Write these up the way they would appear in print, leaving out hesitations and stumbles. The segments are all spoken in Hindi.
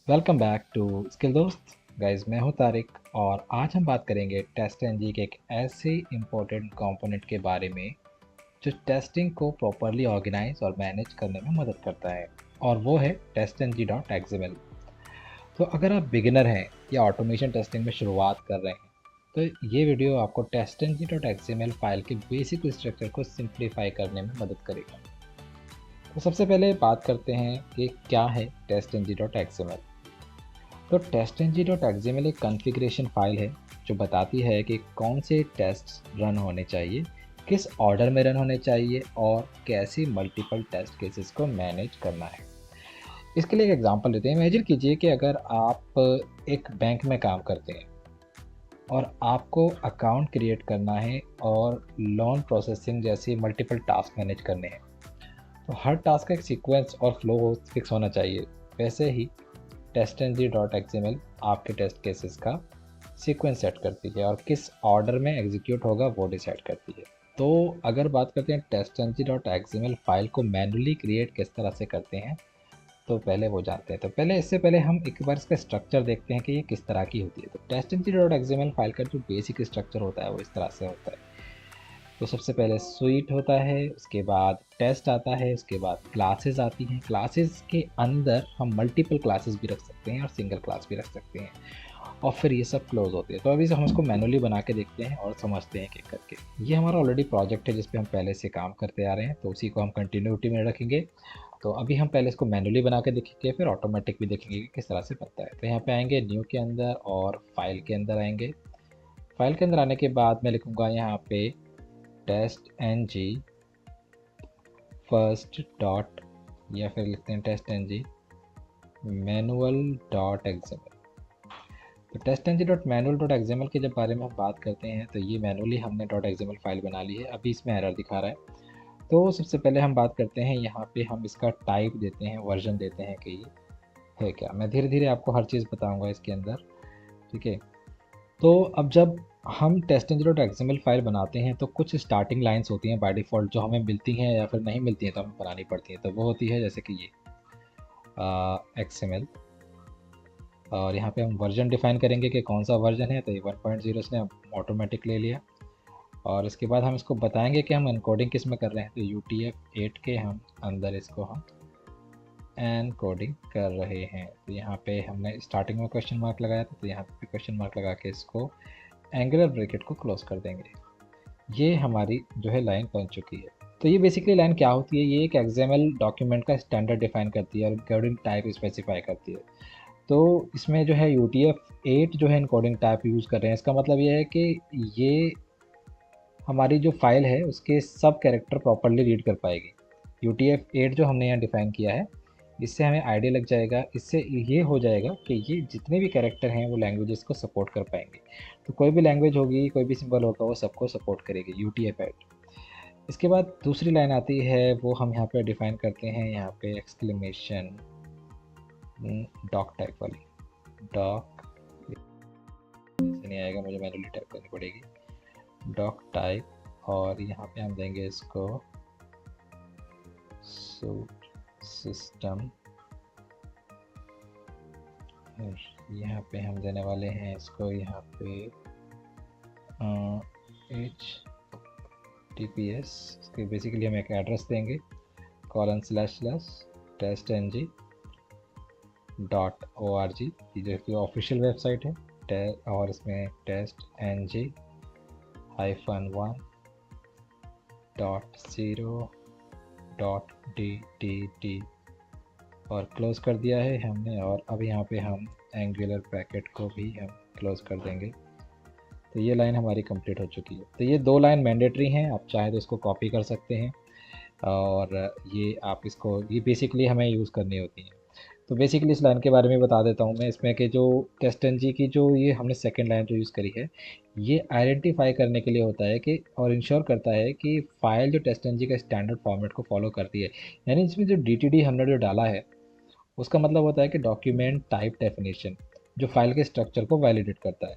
वेलकम बैक टू स्किल दोस्त गाइस। मैं हूं तारिक और आज हम बात करेंगे टेस्ट एनजी के एक ऐसे इम्पोर्टेंट कंपोनेंट के बारे में जो टेस्टिंग को प्रॉपरली ऑर्गेनाइज और मैनेज करने में मदद करता है, और वो है test N G dot XML. तो अगर आप बिगिनर हैं या ऑटोमेशन टेस्टिंग में शुरुआत कर रहे हैं तो ये वीडियो आपको test N G dot XML file के बेसिक स्ट्रक्चर को सिंप्लीफाई करने में मदद करेगा। तो सबसे पहले बात करते हैं कि क्या है test N G dot XML. तो test N G dot XML एक कॉन्फ़िगरेशन फाइल है जो बताती है कि कौन से टेस्ट रन होने चाहिए, किस ऑर्डर में रन होने चाहिए और कैसे मल्टीपल टेस्ट केसेस को मैनेज करना है। इसके लिए एक एग्जांपल लेते हैं। इमेजिन कीजिए कि अगर आप एक बैंक में काम करते हैं और आपको अकाउंट क्रिएट करना है और लोन प्रोसेसिंग जैसी मल्टीपल टास्क मैनेज करने हैं। तो हर टास्क का एक सीक्वेंस और फ्लो फिक्स होना चाहिए। वैसे ही test N G dot XML आपके टेस्ट केसेस का सीक्वेंस सेट करती है और किस ऑर्डर में एग्जीक्यूट होगा वो डिसाइड करती है। तो अगर बात करते हैं test N G dot XML file को मैनुअली क्रिएट किस तरह से करते हैं, तो पहले वो जानते हैं। तो पहले इससे पहले हम एक बार इसका स्ट्रक्चर देखते हैं कि ये किस तरह की होती है। तो test N G dot XML file का जो बेसिक स्ट्रक्चर होता है वो इस तरह से होता है। तो सबसे पहले स्वीट होता है, उसके बाद टेस्ट आता है, उसके बाद क्लासेस आती हैं। क्लासेस के अंदर हम मल्टीपल क्लासेस भी रख सकते हैं और सिंगल क्लास भी रख सकते हैं, और फिर ये सब क्लोज होती है। तो अभी से हम इसको मैनुअली बना के देखते हैं और समझते हैं कि करके। ये हमारा ऑलरेडी प्रोजेक्ट है जिस पे हम पहले से काम करते आ रहे हैं, तो उसी को हम कंटिन्यूटी में रखेंगे। तो अभी हम पहले इसको मैनुअली बना के देखेंगे, फिर ऑटोमेटिक भी देखेंगे कि किस तरह से बनता है। तो यहाँ पे आएंगे न्यू के अंदर और फाइल के अंदर आएंगे। फाइल के अंदर आने के बाद मैं लिखूँगा यहाँ पे test N G first dot, या फिर लिखते हैं test N G manual dot XML. तो test N G dot manual dot XML के जब बारे में हम बात करते हैं तो ये मैनुअली हमने डॉट एक्सएमएल फाइल बना ली है। अभी इसमें एरर दिखा रहा है। तो सबसे पहले हम बात करते हैं, यहाँ पे हम इसका टाइप देते हैं, वर्जन देते हैं कि ये है क्या। मैं धीरे धीरे आपको हर चीज़ बताऊँगा इसके अंदर, ठीक है। तो अब जब हम test N G dot XML file बनाते हैं तो कुछ स्टार्टिंग लाइंस होती हैं बाय डिफ़ॉल्ट जो हमें मिलती हैं, या फिर नहीं मिलती हैं तो हमें बनानी पड़ती हैं। तो वो होती है जैसे कि ये एक्सएमएल, और यहाँ पे हम वर्जन डिफ़ाइन करेंगे कि कौन सा वर्जन है। तो ये 1.0 इसने ऑटोमेटिक ले लिया। और इसके बाद हम इसको बताएंगे कि हम एनकोडिंग किस में कर रहे हैं। तो UTF-8 के हम अंदर इसको हम एनकोडिंग कर रहे हैं। तो यहाँ पे हमने स्टार्टिंग में क्वेश्चन मार्क लगाया था, तो यहाँ पे क्वेश्चन मार्क लगा के इसको एंगुलर ब्रैकेट को क्लोज कर देंगे। ये हमारी जो है लाइन बन चुकी है। तो ये बेसिकली लाइन क्या होती है, ये एक एक्सएमएल डॉक्यूमेंट का स्टैंडर्ड डिफाइन करती है और कोडिंग टाइप स्पेसिफाई करती है। तो इसमें जो है UTF-8 जो है इनकोडिंग टाइप यूज़ कर रहे हैं। इसका मतलब ये है कि ये हमारी जो फाइल है उसके सब कैरेक्टर प्रॉपरली रीड कर पाएगी। UTF-8 जो हमने यहाँ डिफ़ाइन किया है, इससे हमें आइडिया लग जाएगा, इससे ये हो जाएगा कि ये जितने भी कैरेक्टर हैं वो लैंग्वेजेस को सपोर्ट कर पाएंगे। तो कोई भी लैंग्वेज होगी, कोई भी सिंबल होगा, वो सबको सपोर्ट करेगी UTF-8। इसके बाद दूसरी लाइन आती है, वो हम यहाँ पे डिफ़ाइन करते हैं, यहाँ पे एक्सक्लेमेशन डॉक टाइप वाली। डॉक नहीं आएगा, मुझे मैनुअली टाइप करनी पड़ेगी। डॉक टाइप, और यहाँ पे हम देंगे इसको सूट सिस्टम। यहाँ पे हम देने वाले हैं इसको यहाँ पे HTTPS। इसके बेसिकली हम एक एड्रेस देंगे ://testng.org, जो कि ऑफिशियल वेबसाइट है। और इसमें testng-1.0.dtt और क्लोज़ कर दिया है हमने। और अब यहाँ पे हम एंगुलर ब्रैकेट को भी हम क्लोज़ कर देंगे। तो ये लाइन हमारी कंप्लीट हो चुकी है। तो ये दो लाइन मैंडेटरी हैं, आप चाहे तो इसको कॉपी कर सकते हैं, और ये आप इसको, ये बेसिकली हमें यूज़ करनी होती हैं। तो बेसिकली इस लाइन के बारे में बता देता हूँ मैं इसमें कि जो टेस्ट एन जी की जो ये हमने सेकंड लाइन जो यूज़ करी है, ये आइडेंटिफाई करने के लिए होता है कि, और इंश्योर करता है कि फ़ाइल जो टेस्ट एन जी का स्टैंडर्ड फॉर्मेट को फॉलो करती है। यानी इसमें जो DTD हमने जो डाला है उसका मतलब होता है कि डॉक्यूमेंट टाइप डेफिनेशन, जो फाइल के स्ट्रक्चर को वैलिडेट करता है।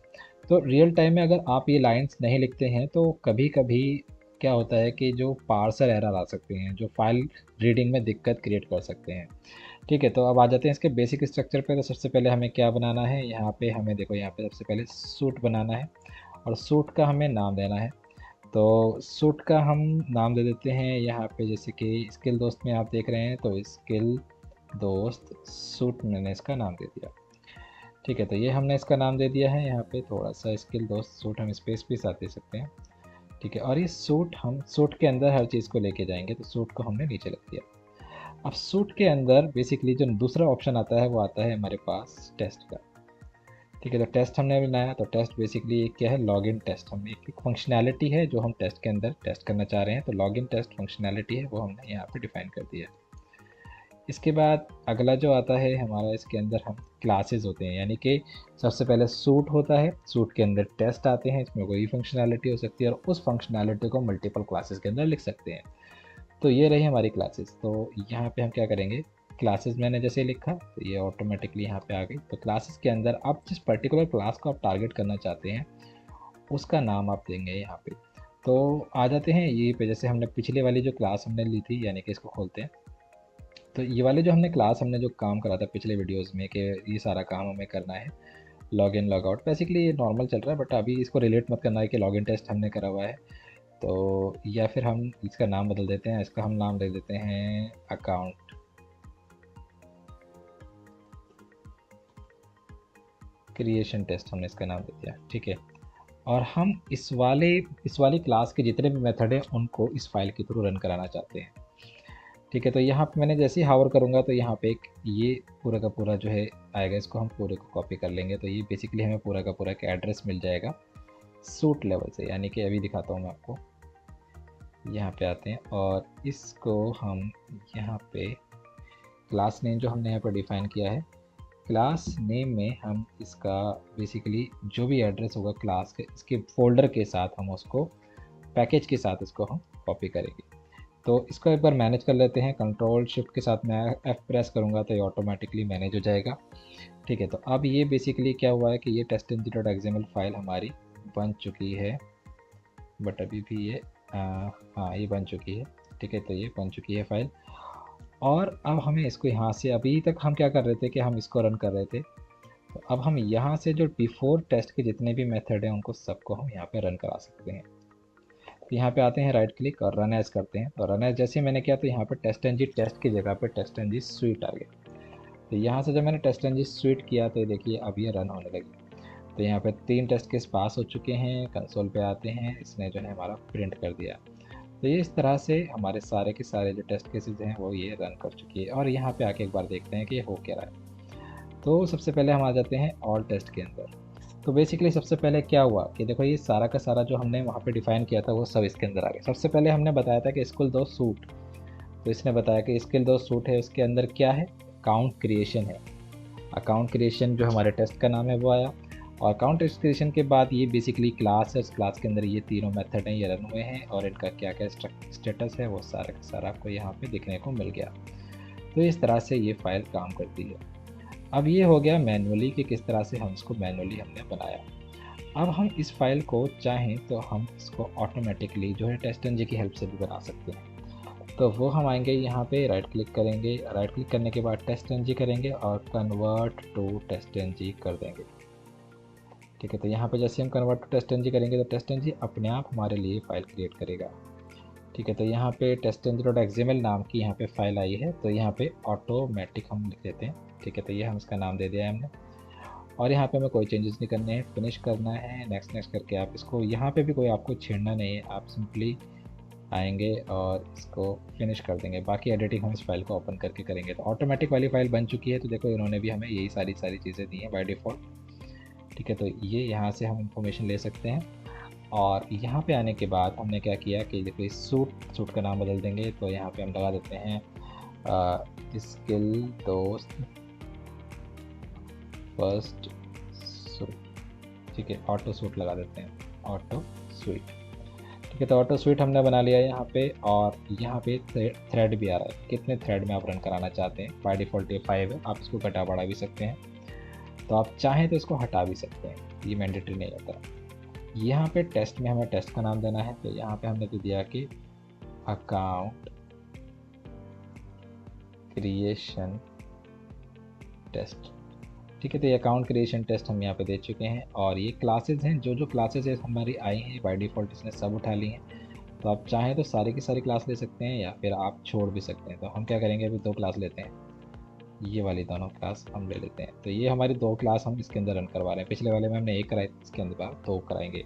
तो रियल टाइम में अगर आप ये लाइंस नहीं लिखते हैं तो कभी कभी क्या होता है कि जो पार्सर एरर आ सकते हैं, जो फाइल रीडिंग में दिक्कत क्रिएट कर सकते हैं, ठीक है, तो अब आ जाते हैं इसके बेसिक स्ट्रक्चर पे। तो सबसे पहले हमें क्या बनाना है, यहाँ पे हमें देखो, यहाँ पे सबसे पहले सूट बनाना है और सूट का हमें नाम देना है। तो सूट का हम नाम दे देते हैं यहाँ पे, जैसे कि स्किल दोस्त में आप देख रहे हैं, तो स्किल दोस्त सूट मैंने इसका नाम दे दिया। ठीक है, तो ये हमने इसका नाम दे दिया है। यहाँ पे थोड़ा सा स्किल दोस्त सूट हम स्पेस भी साथ दे सकते हैं। ठीक है, और ये सूट हम सूट के अंदर हर चीज़ को लेके जाएंगे, तो सूट को हमने नीचे रख दिया। अब सूट के अंदर बेसिकली जो दूसरा ऑप्शन आता है वो आता है हमारे पास टेस्ट का। ठीक है, तो टेस्ट हमने बनाया। तो टेस्ट बेसिकली क्या है, लॉगिन टेस्ट। हम एक फंक्शनैलिटी है जो हम टेस्ट के अंदर टेस्ट करना चाह रहे हैं, तो लॉगिन टेस्ट फंक्शनैलिटी है, वो हमने यहाँ पे डिफाइन कर दिया है। इसके बाद अगला जो आता है हमारा, इसके अंदर हम क्लासेस होते हैं, यानी कि सबसे पहले सूट होता है, सूट के अंदर टेस्ट आते हैं, इसमें कोई फंक्शनैलिटी हो सकती है और उस फंक्शनैलिटी को मल्टीपल क्लासेस के अंदर लिख सकते हैं। तो ये रही हमारी क्लासेस। तो यहाँ पे हम क्या करेंगे, क्लासेस मैंने जैसे लिखा तो ये ऑटोमेटिकली यहाँ पे आ गई। तो क्लासेस के अंदर आप जिस पर्टिकुलर क्लास को आप टारगेट करना चाहते हैं उसका नाम आप देंगे यहाँ पे। तो आ जाते हैं ये पे, जैसे हमने पिछले वाली जो क्लास हमने ली थी, यानी कि इसको खोलते हैं। तो ये वाले जो हमने क्लास हमने जो काम करा था पिछले वीडियोस में कि ये सारा काम हमें करना है, log in log out, basically ये नॉर्मल चल रहा है, बट अभी इसको रिलेट मत करना है कि लॉग इन टेस्ट हमने करा हुआ है। तो या फिर हम इसका नाम बदल देते हैं, इसका हम नाम दे देते हैं अकाउंट क्रिएशन टेस्ट, हमने इसका नाम दे दिया। ठीक है, और हम इस वाली क्लास के जितने भी मेथड हैं उनको इस फाइल के थ्रू रन कराना चाहते हैं। ठीक है, तो यहाँ पे मैंने जैसे ही हावर करूँगा तो यहाँ पे एक ये पूरा का पूरा जो है आएगा, इसको हम पूरे को कॉपी कर लेंगे। तो ये बेसिकली हमें पूरा का पूरा का एड्रेस मिल जाएगा सूट लेवल से, यानी कि अभी दिखाता हूँ मैं आपको। यहाँ पे आते हैं और इसको हम यहाँ पे क्लास नेम जो हमने यहाँ पे डिफाइन किया है, क्लास नेम में हम इसका बेसिकली जो भी एड्रेस होगा क्लास के, इसके फोल्डर के साथ हम उसको पैकेज के साथ इसको हम कॉपी करेंगे। तो इसको एक बार मैनेज कर लेते हैं, कंट्रोल शिफ्ट के साथ मैं F प्रेस करूँगा तो ये ऑटोमेटिकली मैनेज हो जाएगा। ठीक है, तो अब ये बेसिकली क्या हुआ है कि ये testng.xml फाइल हमारी बन चुकी है, बट अभी भी ये हाँ ये बन चुकी है। ठीक है, तो ये बन चुकी है फाइल। और अब हमें इसको यहाँ से, अभी तक हम क्या कर रहे थे कि हम इसको रन कर रहे थे, तो अब हम यहाँ से जो बिफोर टेस्ट के जितने भी मेथड हैं उनको सबको हम यहाँ पे रन करा सकते हैं। तो यहाँ पे आते हैं, राइट क्लिक और रन एज करते हैं। तो रन एज जैसे मैंने किया तो यहाँ पे टेस्ट एन जी टेस्ट की जगह पे टेस्ट एन जी स्वीट आ गया। तो यहाँ से जब मैंने टेस्ट एन जी स्वीट किया तो देखिए अब ये रन होने लगी। तो यहाँ पे 3 टेस्ट केस पास हो चुके हैं। कंसोल पे आते हैं, इसने जो है हमारा प्रिंट कर दिया। तो ये इस तरह से हमारे सारे के सारे जो टेस्ट केसेस हैं वो ये रन कर चुकी है। और यहाँ पे आके एक बार देखते हैं कि ये हो क्या रहा है। तो सबसे पहले हम आ जाते हैं ऑल टेस्ट के अंदर। तो बेसिकली सबसे पहले क्या हुआ कि देखो ये सारा का सारा जो हमने वहाँ पे डिफाइन किया था वो सब इसके अंदर आ गया। सबसे पहले हमने बताया था कि स्किल दो सूट, तो इसने बताया कि स्किल दो सूट है, उसके अंदर क्या है, अकाउंट क्रिएशन है। अकाउंट क्रिएशन जो हमारे टेस्ट का नाम है वो आया। और अकाउंट क्रिएशन के बाद ये बेसिकली क्लास है, उस क्लास के अंदर ये तीनों मेथड हैं, ये रन हुए हैं और इनका क्या क्या स्टेटस है वो सारा का सारा आपको यहाँ पे देखने को मिल गया। तो इस तरह से ये फाइल काम करती है। अब ये हो गया मैनुअली कि किस तरह से हम इसको मैनुअली हमने बनाया। अब हम इस फाइल को चाहें तो हम इसको ऑटोमेटिकली जो है टेस्टएनजी की हेल्प से भी बना सकते हैं। तो वो हम आएंगे यहाँ पे, राइट क्लिक करेंगे, राइट क्लिक करने के बाद टेस्टएनजी करेंगे और कन्वर्ट टू टेस्टएनजी कर देंगे। ठीक है, तो यहाँ पे जैसे हम कन्वर्ट टू टेस्टएनजी करेंगे तो टेस्टएनजी अपने आप हमारे लिए फ़ाइल क्रिएट करेगा। ठीक है, तो यहाँ पे testng.xml नाम की यहाँ पे फाइल आई है, तो यहाँ पे ऑटोमेटिक हम लिख देते हैं। ठीक है, तो ये हम इसका नाम दे दिया है हमने। और यहाँ पे हमें कोई चेंजेस नहीं करने हैं, फिनिश करना है, नेक्स्ट नेक्स्ट करके आप इसको, यहाँ पे भी कोई आपको छेड़ना नहीं है, आप सिंपली आएंगे और इसको फिनिश कर देंगे। बाकी एडिटिंग हम इस फाइल को ओपन करके करेंगे। तो ऑटोमेटिक वाली फाइल बन चुकी है। तो देखो इन्होंने भी हमें यही सारी चीज़ें दी हैं बाय डिफ़ॉल्ट। ठीक है, तो ये यहाँ से हम इंफॉर्मेशन ले सकते हैं। और यहाँ पे आने के बाद हमने क्या किया कि देखो इस सूट का नाम बदल देंगे। तो यहाँ पे हम लगा देते हैं स्किल दोस्त फर्स्ट सूट। ठीक है, ऑटो सूट लगा देते हैं, ऑटो स्वीट। ठीक है, तो ऑटो स्वीट हमने बना लिया है यहाँ पे। और यहाँ पे थ्रेड भी आ रहा है, कितने थ्रेड में आप रन कराना चाहते हैं। बाय डिफ़ॉल्ट ये 5 है, आप इसको घटा बढ़ा भी सकते हैं। तो आप चाहें तो इसको हटा भी सकते हैं, ये मैंडेटरी नहीं होता। यहाँ पे टेस्ट में हमें टेस्ट का नाम देना है। तो यहाँ पे हमने दे दिया कि अकाउंट क्रिएशन टेस्ट। ठीक है, तो ये अकाउंट क्रिएशन टेस्ट हम यहाँ पे दे चुके हैं और ये क्लासेस हैं, जो क्लासेस हमारी आई हैं बाय डिफ़ॉल्ट इसने सब उठा ली हैं। तो आप चाहें तो सारी की सारी क्लास ले सकते हैं या फिर आप छोड़ भी सकते हैं। तो हम क्या करेंगे, अभी 2 क्लास लेते हैं, ये वाली दोनों क्लास हम ले लेते हैं। तो ये हमारी 2 क्लास हम इसके अंदर रन करवा रहे हैं। पिछले वाले में हमने 1 कराई, इसके अंदर 2 कराएंगे।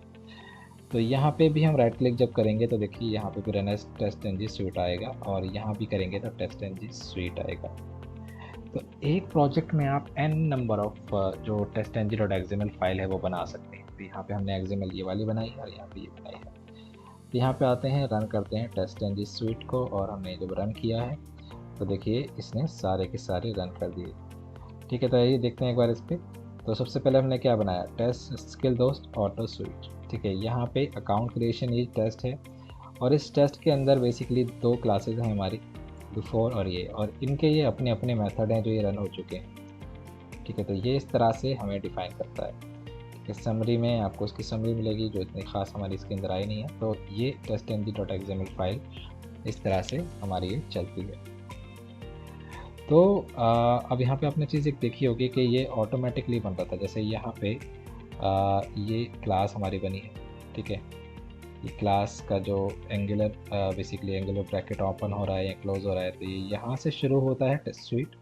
तो यहाँ पे भी हम राइट क्लिक जब करेंगे तो देखिए यहाँ पे भी run as test NG suite आएगा और यहाँ भी करेंगे तो टेस्ट एनजी स्वीट आएगा। तो एक प्रोजेक्ट में आप n नंबर ऑफ जो test NG dot XML file है वो बना सकते हैं। तो यहाँ पे हमने एक्सएमएल ये वाली बनाई है और यहाँ पे ये बनाई है। तो यहाँ पे आते हैं, रन करते हैं टेस्ट एनजी स्वीट को और हमने जब रन किया है तो देखिए इसने सारे के सारे रन कर दिए। ठीक है, तो ये देखते हैं एक बार इस पर। तो सबसे पहले हमने क्या बनाया, टेस्ट स्किल दोस्त ऑटो स्वीट। ठीक है, यहाँ पे अकाउंट क्रिएशन ये टेस्ट है और इस टेस्ट के अंदर बेसिकली 2 क्लासेस हैं हमारी, बिफोर और ये, और इनके ये अपने अपने मेथड हैं जो ये रन हो चुके हैं। ठीक है, तो ये इस तरह से हमें डिफ़ाइन करता है। इस समरी में आपको उसकी समरी मिलेगी जो इतनी ख़ास हमारी इसके अंदर आई नहीं है। तो ये test NG dot XML file इस तरह से हमारी ये चलती है। तो अब यहाँ पे आपने चीज़ एक देखी होगी कि ये ऑटोमेटिकली बन रहा था। जैसे यहाँ पे ये क्लास हमारी बनी है। ठीक है, ये क्लास का जो angular basically angular bracket open हो रहा है या क्लोज़ हो रहा है, तो ये यहाँ से शुरू होता है टेस्ट स्वीट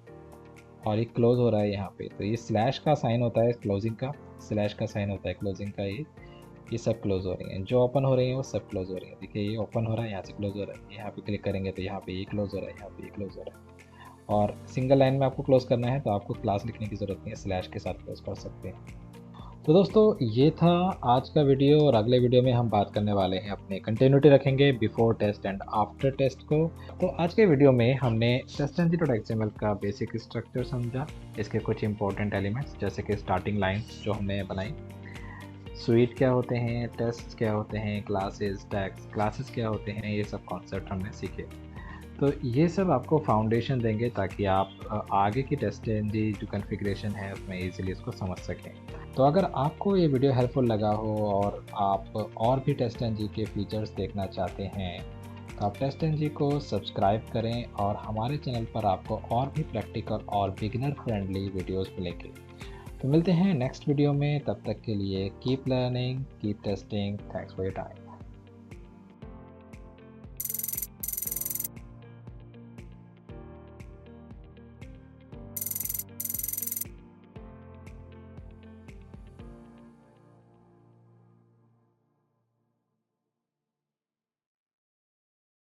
और ये क्लोज़ हो रहा है यहाँ पे। तो ये स्लैश का साइन होता है क्लोजिंग का, स्लैश का साइन होता है क्लोजिंग का। ये सब क्लोज़ हो रही हैं, जो ओपन हो रही हैं वो सब क्लोज़ हो रही हैं। देखिए ये ओपन हो रहा है, यहाँ से क्लोज़ हो रहा है, यहाँ पे क्लिक करेंगे तो यहाँ पे ये क्लोज़ हो रहा है, यहाँ पे ये क्लोज़ हो रहा है। और सिंगल लाइन में आपको क्लोज़ करना है तो आपको क्लास लिखने की ज़रूरत नहीं है, स्लैश के साथ क्लोज़ कर सकते हैं। तो दोस्तों ये था आज का वीडियो और अगले वीडियो में हम बात करने वाले हैं, अपने कंटिन्यूटी रखेंगे before test and after test को। तो आज के वीडियो में हमने टेस्ट एनजी डॉट एक्सएमएल का बेसिक स्ट्रक्चर समझा, इसके कुछ इंपॉर्टेंट एलिमेंट्स जैसे कि स्टार्टिंग लाइंस जो हमने बनाई, स्वीट क्या होते हैं, टेस्ट क्या होते हैं, क्लासेस टैग्स क्लासेस क्या होते हैं, ये सब कॉन्सेप्ट हमने सीखे। तो ये सब आपको फाउंडेशन देंगे ताकि आप आगे की टेस्ट एनजी जो कॉन्फ़िगरेशन है उसमें इजीली इसको समझ सकें। तो अगर आपको ये वीडियो हेल्पफुल लगा हो और आप और भी टेस्ट एनजी के फीचर्स देखना चाहते हैं तो आप टेस्ट एनजी को सब्सक्राइब करें और हमारे चैनल पर आपको और भी प्रैक्टिकल और बिगिनर फ्रेंडली वीडियोस मिलेंगे। तो मिलते हैं नेक्स्ट वीडियो में, तब तक के लिए keep learning, keep testing, thanks for your time.